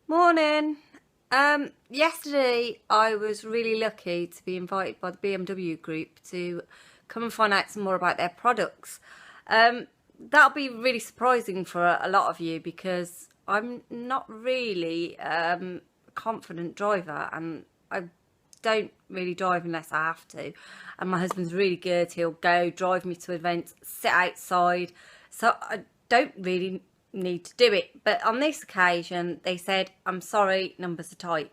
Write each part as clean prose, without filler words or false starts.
Morning. Yesterday I was really lucky to be invited by the BMW group to come and find out some more about their products. That'll be really surprising for a lot of you because I'm not really a confident driver, and I don't really drive unless I have to. And my husband's really good. He'll go drive me to events, sit outside. So I don't really need to do it. But on this occasion, they said, I'm sorry, numbers are tight.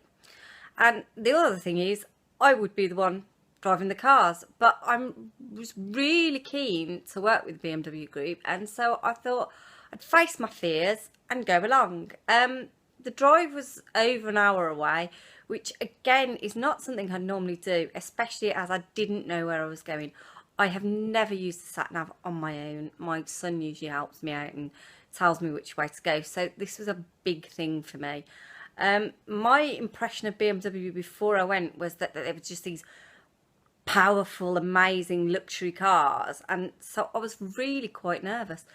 And the other thing is, I would be the one driving the cars, but I was really keen to work with the BMW group, and so I thought I'd face my fears and go along. The drive was over an hour away, which again is not something I normally do, especially as I didn't know where I was going. I have never used the sat nav on my own. My son usually helps me out and tells me which way to go, so this was a big thing for me. My impression of BMW before I went was that they were just these powerful, amazing luxury cars, and so I was really quite nervous.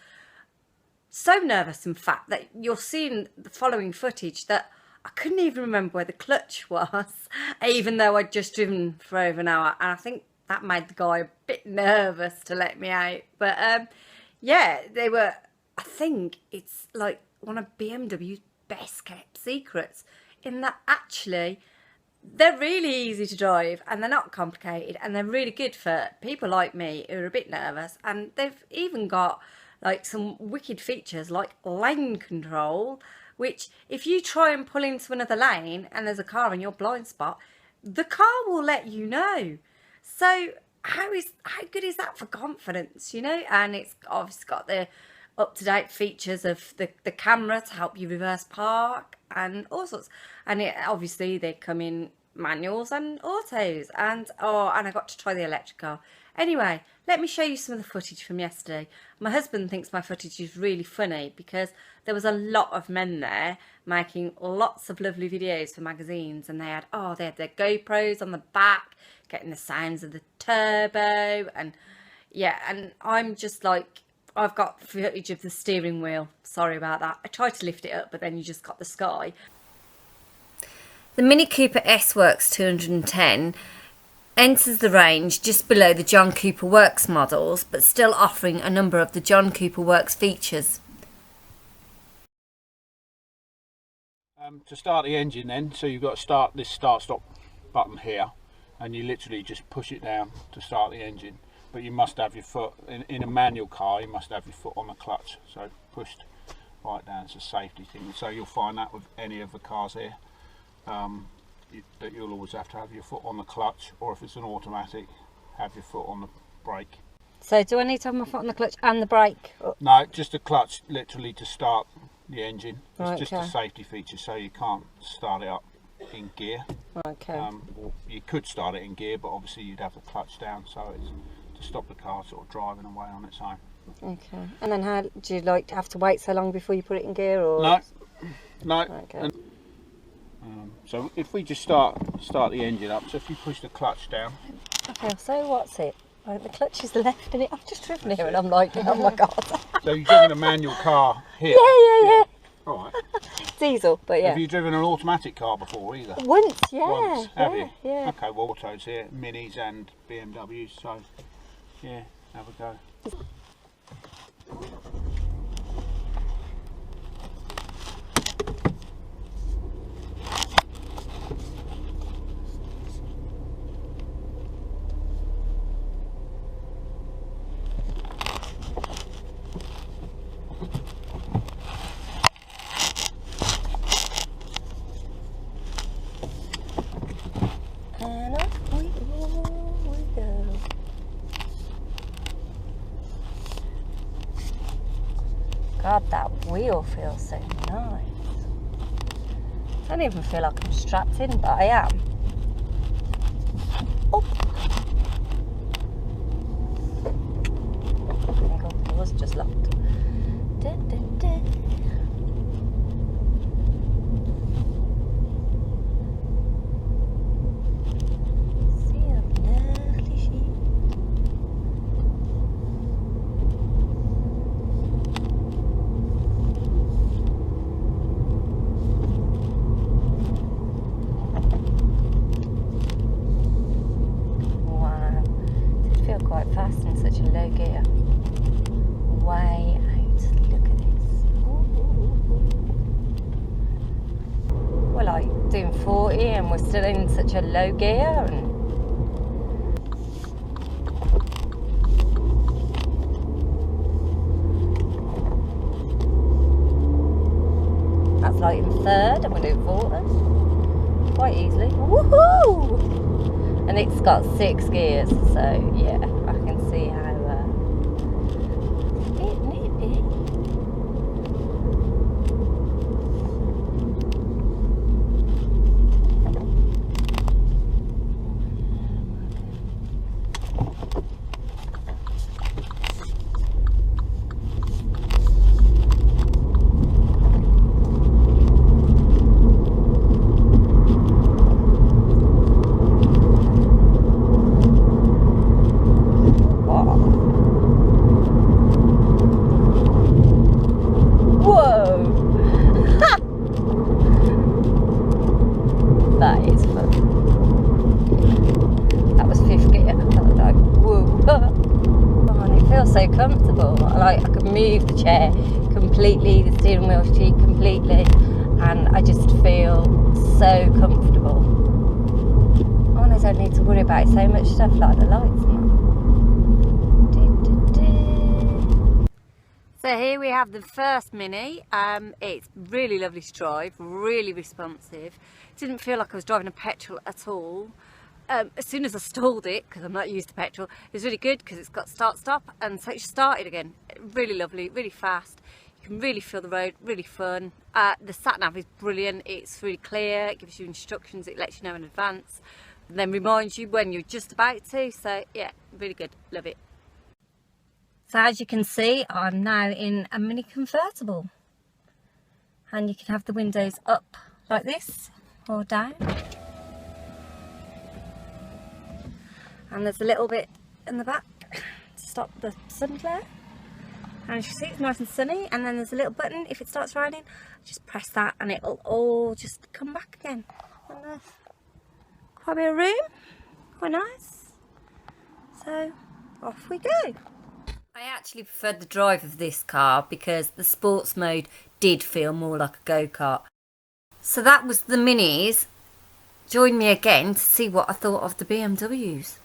So nervous, in fact, that you're seeing the following footage that I couldn't even remember where the clutch was, even though I'd just driven for over an hour, and I think that made the guy a bit nervous to let me out. But yeah, they were, I think it's like one of BMW's best kept secrets, in that actually they're really easy to drive and they're not complicated, and they're really good for people like me who are a bit nervous. And they've even got like some wicked features like lane control, which if you try and pull into another lane and there's a car in your blind spot, the car will let you know. So how good is that for confidence, you know? And it's obviously got the up-to-date features of the camera to help you reverse park and all sorts. And obviously they come in manuals and autos, and I got to try the electric car. Anyway, let me show you some of the footage from yesterday. My husband thinks my footage is really funny because there was a lot of men there making lots of lovely videos for magazines, and they had their GoPros on the back, getting the sounds of the turbo, and yeah, and I'm just like, I've got footage of the steering wheel. Sorry about that. I tried to lift it up, but then you just got the sky. The Mini Cooper S-Works 210 enters the range just below the John Cooper Works models, but still offering a number of the John Cooper Works features. To start the engine then, so you've got to start this start-stop button here, and you literally just push it down to start the engine. But you must have your foot, in a manual car, you must have your foot on the clutch, so pushed right down. It's a safety thing, so you'll find that with any of the cars here, that you'll always have to have your foot on the clutch, or if it's an automatic, have your foot on the brake. So do I need to have my foot on the clutch and the brake? No, just the clutch literally to start the engine. It's Okay. just a safety feature, so you can't start it up in gear. Okay. Or you could start it in gear, but obviously you'd have the clutch down, so it's to stop the car sort of driving away on its own. Okay. And then how do you like have to wait so long before you put it in gear, or? No. Okay. So if we just start the engine up, so if you push the clutch down. Okay, so what's it? Right, the clutch is left in it. I've just driven here and I'm like, oh my god. So you've driven a manual car here? Yeah. All right. Diesel, but yeah. Have you driven an automatic car before either? Once, yeah. Once, have you? Yeah. Okay, well, autos here, Minis and BMWs, so yeah, have a go. And off we go. God, that wheel feels so nice. I don't even feel like I'm strapped in, but I am. Oh! Oh my god, it was just locked. Da, da, da. doing 40 and we're still in such a low gear. And that's like in third and we're doing 40 quite easily. Woohoo! And it's got 6 gears, so yeah, I can see how it nippy. That is fun. That was 5th gear. I was like, whoa. Oh, and it feels so comfortable. Like I can move the chair completely, the steering wheel sheet completely, and I just feel so comfortable. Oh, and I don't need to worry about so much stuff like the lights and that. So here we have the first Mini. It's really lovely to drive, really responsive. Didn't feel like I was driving a petrol at all. As soon as I stalled it, because I'm not used to petrol, it was really good because it's got start stop, and so it started again. Really lovely, really fast. You can really feel the road, really fun. The sat nav is brilliant. It's really clear. It gives you instructions. It lets you know in advance, and then reminds you when you're just about to. So yeah, really good. Love it. So as you can see, I'm now in a Mini convertible, and you can have the windows up like this or down, and there's a little bit in the back to stop the sun glare, and as you see it's nice and sunny, and then there's a little button. If it starts raining, just press that and it'll all just come back again, and there's quite a bit of room, quite nice. So off we go. I actually preferred the drive of this car because the sports mode did feel more like a go-kart. So that was the Minis. Join me again to see what I thought of the BMWs.